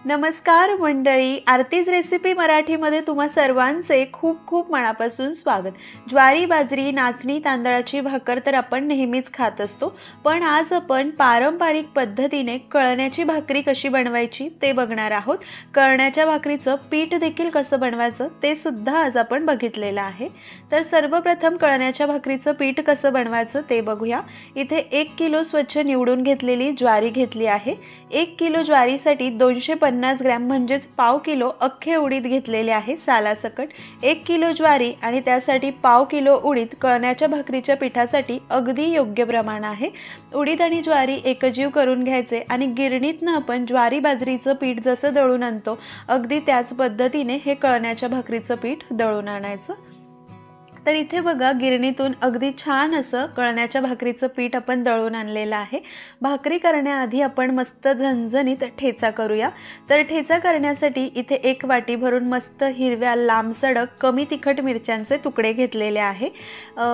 नमस्कार मंडळी, आरतीज रेसिपी मराठीमध्ये तुम्हा सर्वांचे खूप खूप मनापासून स्वागत। ज्वारी, बाजरी, नाचणी तांदळाची भाकर तर आपण नेहमीच खात असतो, पण आज आपण पारंपरिक पद्धतीने कळण्याची भाकरी कशी बनवायची ते बघणार आहोत। कळण्याच्या भाकरीचं पीठ देखील कसं बनवायचं ते सुद्धा आज आपण बघितलेलं आहे। तर सर्वप्रथम कळण्याच्या भाकरीचं पीठ कसं बनवायचं ते बघूया। इथे 1 किलो स्वच्छ निवडून घेतलेली ज्वारी घेतली आहे। 1 किलो ज्वारीसाठी 250 ग्रॅम म्हणजेच पाव किलो अख्खे उडीद घेतलेले आहे सालासकट। 1 किलो ज्वारी आणि त्यासाठी पाव किलो उडीद कळण्याच्या भाकरीच्या पिठासाठी अगदी योग्य प्रमाण आहे। उडीद आणि ज्वारी एकजीव करून घ्यायचे आणि गिरणीतनं आपण ज्वारी बाजरीचं पीठ जसं दळून आणतो अगदी त्याच पद्धतीने हे कळण्याच्या भाकरीचं पीठ दळून आणायचं। तर इथे बघा गिरणीतून अगदी छान असं कळण्याच्या भाकरीचं पीठ आपण दळून आणलेलं आहे। भाकरी करण्याआधी आपण मस्त झणझणीत ठेचा करूया। तर ठेचा करण्यासाठी इथे 1 वाटी भरून मस्त हिरव्या लांबसडक कमी तिखट मिरच्यांचे तुकडे घेतलेले आहे।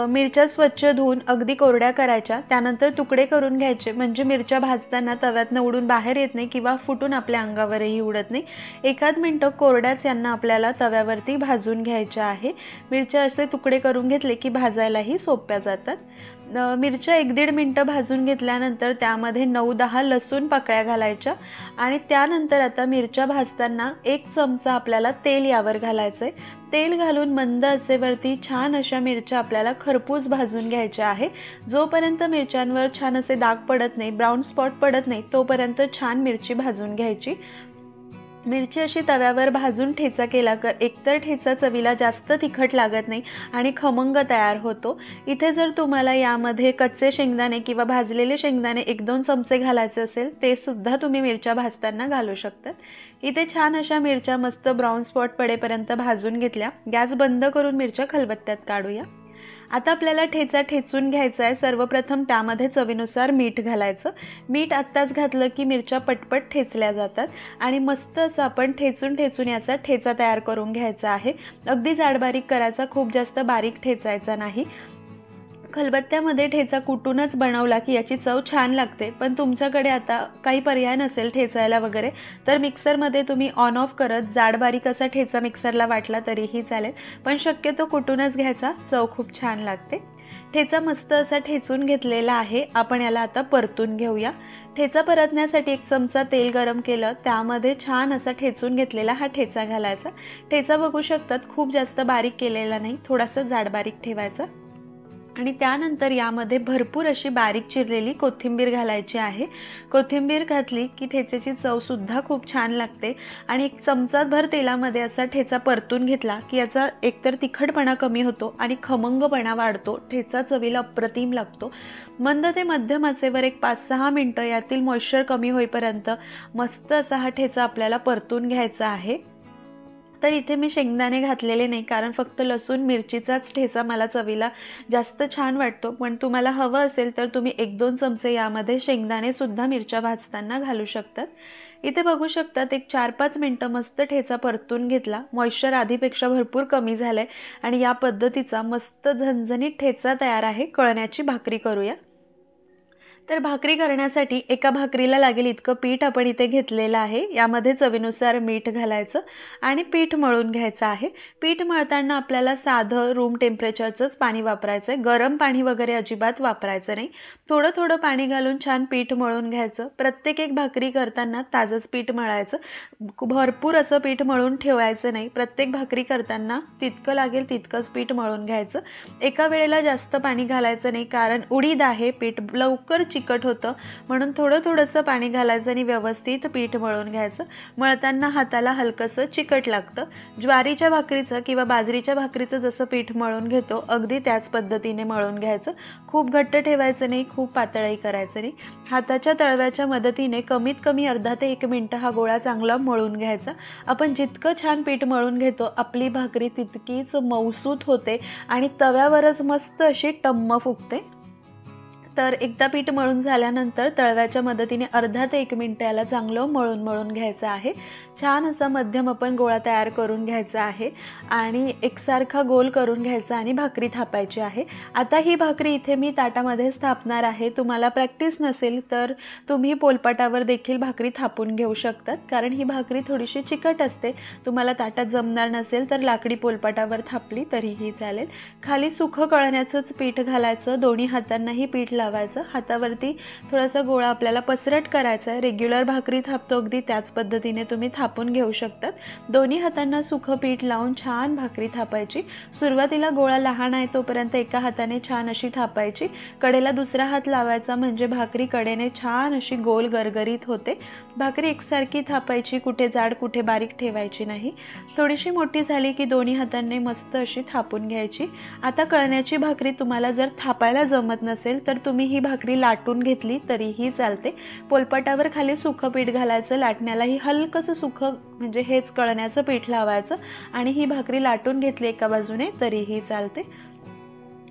मिरच्या स्वच्छ धुवून अगदी कोरड्या करायच्या, त्यानंतर तुकडे करून घ्यायचे म्हणजे मिरच्या भाजताना तव्यातनं उडून बाहेर येत नाही किंवा फुटून आपल्या अंगावरही उडत नाही। एखाद मिनिट कोरड्याच यांना आपल्याला तव्यावरती भाजून घ्यायच्या आहे। मिरच्या असे तुकडे करून घेतले की भाजायलाही सोप्या जातात। मिरच्या 1-1.5 मिनिट भाजून घेतल्यानंतर त्यामध्ये 9-10 लसूण पाकळ्या घालायच्या आणि त्यानंतर आता मिरच्या भाजताना 1 चमचा आपल्याला तेल यावर घालायचंय। तेल घालून मंद आचेवरती छान अशा मिरच्या आपल्याला खरपूस भाजून घ्यायच्या आहे। जोपर्यंत मिरच्यांवर छान असे डाग पडत नाही, ब्राऊन स्पॉट पडत नाही, तोपर्यंत छान मिरची भाजून घ्यायची। मिरची अशी तव्यावर भाजून ठेचा केला तर एकतर ठेचा चवीला जास्त तिखट लागत नाही आणि खमंग तयार होतो। इथे जर तुम्हाला यामध्ये कच्चे शेंगदाणे किंवा भाजलेले शेंगदाणे 1-2 चमचे घालायचे असेल ते सुद्धा तुम्ही मिरच्या भाजताना घालू शकतात। इथे छान अशा मिरच्या मस्त ब्राऊन स्पॉट पडेपर्यंत भाजून घेतल्या। गॅस बंद करून मिरच्या खलबत्त्यात काढूया। आता आपल्याला ठेचा ठेचून घ्यायचा आहे। सर्वप्रथम त्यामध्ये चवीनुसार मीठ घालायचं। मीठ आत्ताच घातलं की मिरच्या पटपट ठेचल्या जातात आणि मस्त असं आपण ठेचून याचा ठेचा तयार करून घ्यायचा आहे। अगदी जाडबारीक करायचा, खूप जास्त बारीक ठेचायचा नाही। खलबत्त्यामध्ये ठेचा कुटूनच बनवला की याची चव छान लागते, पण तुमच्याकडे आता काही पर्याय नसेल ठेचायला वगैरे तर मिक्सरमध्ये तुम्ही ऑन ऑफ करत जाडबारीक असा ठेचा मिक्सरला वाटला तरीही चालेल, पण शक्यतो कुटूनच घ्यायचा, चव खूप छान लागते। ठेचा मस्त असा ठेचून घेतलेला आहे। आपण याला आता परतून घेऊया। ठेचा परतण्यासाठी 1 चमचा तेल गरम केलं, त्यामध्ये छान असा ठेचून घेतलेला हा ठेचा घालायचा। ठेचा बघू शकतात खूप जास्त बारीक केलेला नाही, थोडासा जाडबारीक ठेवायचा आणि त्यानंतर यामध्ये भरपूर अशी बारीक चिरलेली कोथिंबीर घालायची आहे। कोथिंबीर घातली की ठेच्याची चव सुद्धा खूप छान लागते आणि 1 चमचाभर तेलामध्ये असा ठेचा परतून घेतला की याचा एकतर तिखटपणा कमी होतो आणि खमंगपणा वाढतो। ठेचा चवीला अप्रतिम लागतो। मंद ते मध्यम आचेवर 5-6 मिनिटं यातील मॉइश्चर कमी होईपर्यंत मस्त असा हा ठेचा आपल्याला परतून घ्यायचा आहे। तर इथे मी शेंगदाणे घातलेले नाही, कारण फक्त लसूण मिरचीचाच ठेचा मला चवीला जास्त छान वाटतो, पण तुम्हाला हवं असेल तर तुम्ही 1-2 चमचे यामध्ये शेंगदाणे सुद्धा मिरच्या भाजताना घालू शकतात। इथे बघू शकतात 4-5 मिनिटं मस्त ठेचा परतून घेतला। मॉइश्चर आधीपेक्षा भरपूर कमी झालंय आणि या पद्धतीचा मस्त झणझणीत ठेचा तयार आहे। कळण्याची भाकरी करूया। तर भाकरी करण्यासाठी एका भाकरीला लागेल इतकं पीठ आपण इथे घेतलेलं आहे। यामध्ये चवीनुसार मीठ घालायचं आणि पीठ मळून घ्यायचं आहे। पीठ मळताना आपल्याला साधं रूम टेम्परेचरचंच पाणी वापरायचं आहे, गरम पाणी वगैरे अजिबात वापरायचं नाही। थोडं थोडं पाणी घालून छान पीठ मळून घ्यायचं। प्रत्येक एक भाकरी करताना ताजंच पीठ मळायचं, भरपूर असं पीठ मळून ठेवायचं नाही। प्रत्येक भाकरी करताना तितकं लागेल तितकंच पीठ मळून घ्यायचं। एका वेळेला जास्त पाणी घालायचं नाही, कारण उडीद आहे, पीठ लवकर चिकट होतं, म्हणून थोडंसं पाणी घालायचं आणि व्यवस्थित पीठ मळून घ्यायचं। मळताना हाताला हलकंसं चिकट लागतं। ज्वारीच्या भाकरीचं किंवा बाजरीच्या भाकरीचं जसं पीठ मळून घेतो अगदी त्याच पद्धतीने मळून घ्यायचं। खूप घट्ट ठेवायचं नाही, खूप पातळही करायचं नाही। हाताच्या तळव्याच्या मदतीने कमीत कमी अर्धा ते 1 मिनिट हा गोळा चांगला मळून घ्यायचा। आपण जितकं छान पीठ मळून घेतो आपली भाकरी तितकीच मऊसूत होते आणि तव्यावरच मस्त अशी टम्म फुगते। तर एकदा पीठ मळून झाल्यानंतर तळव्याच्या मदतीने अर्धा ते 1 मिनिट याला चांगलं मळून घ्यायचं आहे। छान असा मध्यम आपण गोळा तयार करून घ्यायचा आहे आणि एकसारखा गोल करून घ्यायचा आणि भाकरी थापायची आहे। आता ही भाकरी इथे मी ताटामध्ये स्थापणार आहे। तुम्हाला प्रॅक्टिस नसेल तर तुम्ही पोलपाटावर देखील भाकरी थापून घेऊ शकतात, कारण ही भाकरी थोडीशी चिकट असते। तुम्हाला ताटात जमणार नसेल तर लाकडी पोलपाटावर थापली तरीही चालेल। खाली सुखं कळण्याचंच पीठ घालायचं, दोन्ही हातांनाही पीठ लावायचं, हातावरती थोडासा गोळा आपल्याला पसरट करायचा आहे। रेग्युलर भाकरी थापतो अगदी त्याच पद्धतीने तुम्ही थापून घेऊ शकतात। दोन्ही हातांना सुखं पीठ लावून छान भाकरी थापायची। सुरुवातीला गोळा लहान आहे तोपर्यंत एका हाताने छान अशी थापायची, कडेला दुसरा हात लावायचा म्हणजे भाकरी कडेने छान अशी गोल गरगरीत होते। भाकरी एकसारखी थापायची, कुठे जाड कुठे बारीक ठेवायची नाही। थोडीशी मोठी झाली की दोन्ही हातांनी मस्त अशी थापून घ्यायची। आता कळण्याची भाकरी तुम्हाला जर थापायला जमत नसेल तर तुम्ही ही भाकरी लाटून घेतली तरीही चालते। पोलपाटावर खाली सुखं पीठ घालायचं, लाटण्यालाही हलकंसं सुखं म्हणजे हेच कळण्याचं पीठ लावायचं आणि ही भाकरी लाटून घेतली एका बाजूने तरीही चालते।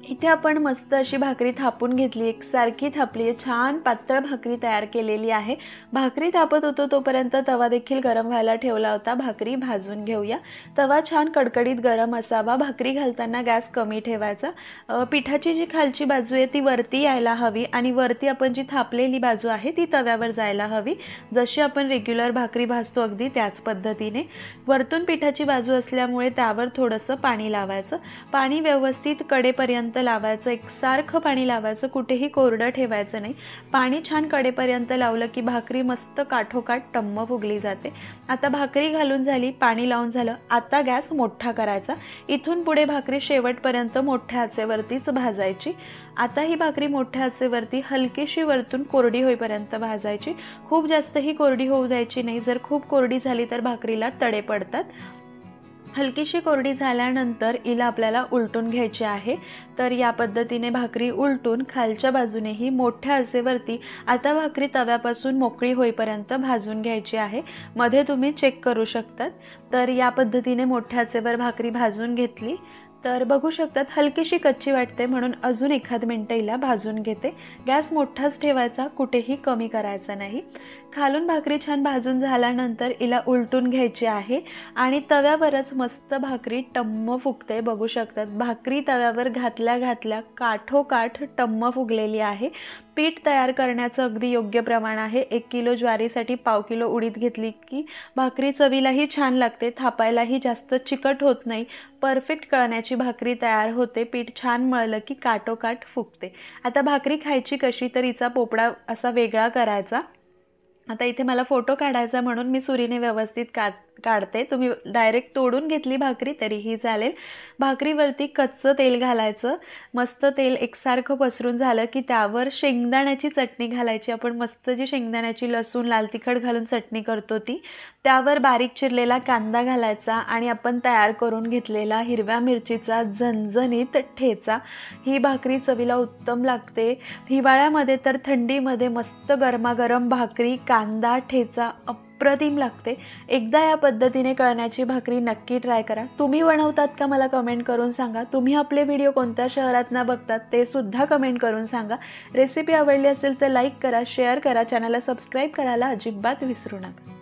इथे आपण मस्त अशी भाकरी थापून घेतली, एकसारखी थापली आहे, छान पातळ भाकरी तयार केलेली आहे। भाकरी थापत होतो तोपर्यंत तवा देखील गरम व्हायला ठेवला होता। भाकरी भाजून घेऊया। तवा छान कडकडीत गरम असावा। भाकरी घालताना गॅस कमी ठेवायचा। पिठाची जी खालची बाजू आहे ती वरती यायला हवी आणि वरती आपण जी थापलेली बाजू आहे ती तव्यावर जायला हवी, जशी आपण रेग्युलर भाकरी भाजतो अगदी त्याच पद्धतीने। वरतून पिठाची बाजू असल्यामुळे त्यावर थोडंसं पाणी लावायचं। पाणी व्यवस्थित कडेपर्यंत लावायचं, एकसारखं पाणी लावायचं, कुठेही कोरडं ठेवायचं नाही। पाणी छान कडेपर्यंत लावलं की भाकरी मस्त काठोकाठ टम्म फुगली जाते। आता भाकरी घालून झाली, पाणी लावून झालं, आता गॅस मोठा करायचा। इथून पुढे भाकरी शेवटपर्यंत मोठ्या आचेवरतीच भाजायची। आता ही भाकरी मोठ्या आचेवरती हलकीशी वरतून कोरडी होईपर्यंत भाजायची, खूप जास्तही कोरडी होऊ द्यायची नाही, जर खूप कोरडी झाली तर भाकरीला तडे पडतात। हलकीशी कोरडी झाल्यानंतर हिला आपल्याला उलटून घ्यायची आहे। तर या पद्धतीने भाकरी उलटून खालच्या बाजूनेही मोठ्या आचेवरती आता भाकरी तव्यापासून मोकळी होईपर्यंत भाजून घ्यायची आहे। मध्ये तुम्ही चेक करू शकतात। तर या पद्धतीने मोठ्या आचेवर भाकरी भाजून घेतली तर बघू शकतात हलकीशी कच्ची वाटते, म्हणून अजून 1 मिनिट हिला भाजून घेते। गॅस मोठाच ठेवायचा, कुठेही कमी करायचा नाही। खालून भाकरी छान भाजून झाल्यानंतर हिला उलटून घ्यायची आहे आणि तव्यावरच मस्त भाकरी टम्म फुगते। बघू शकतात भाकरी तव्यावर घातल्या घातल्या काठोकाठ टम्म फुगलेली आहे। पीठ तयार करण्याचं अगदी योग्य प्रमाण आहे। 1 किलो ज्वारीसाठी पाव किलो उडीद घेतली की भाकरी चवीलाही छान लागते, थापायलाही जास्त चिकट होत नाही, परफेक्ट कळण्याची भाकरी तयार होते। पीठ छान मळलं की काठोकाठ फुगते। आता भाकरी खायची कशी, तर हिचा पोपडा असा वेगळा करायचा। आता इथे मला फोटो काढायचा म्हणून मी सुरीने व्यवस्थित काढते, तुम्ही डायरेक्ट तोडून घेतली भाकरी तरीही चालेल। भाकरीवरती कच्चं तेल घालायचं, मस्त तेल एकसारखं पसरून झालं की त्यावर शेंगदाण्याची चटणी घालायची। आपण मस्त जी शेंगदाण्याची लसूण लाल तिखट घालून चटणी करतो ती, त्यावर बारीक चिरलेला कांदा घालायचा आणि आपण तयार करून घेतलेला हिरव्या मिरचीचा झणझणीत ठेचा। ही भाकरी चवीला उत्तम लागते। हिवाळ्यामध्ये तर थंडीमध्ये मस्त गरमागरम भाकरी कांदा ठेचा अप्रतिम लागते। एकदा या पद्धतीने कळण्याची भाकरी नक्की ट्राय करा। तुम्ही बनवतात का मला कमेंट करून सांगा। तुम्ही आपले व्हिडिओ कोणत्या शहरातनं बघतात ते सुद्धा कमेंट करून सांगा। रेसिपी आवडली असेल तर लाईक करा, शेअर करा, चॅनलला सबस्क्राईब करायला अजिबात विसरू नका।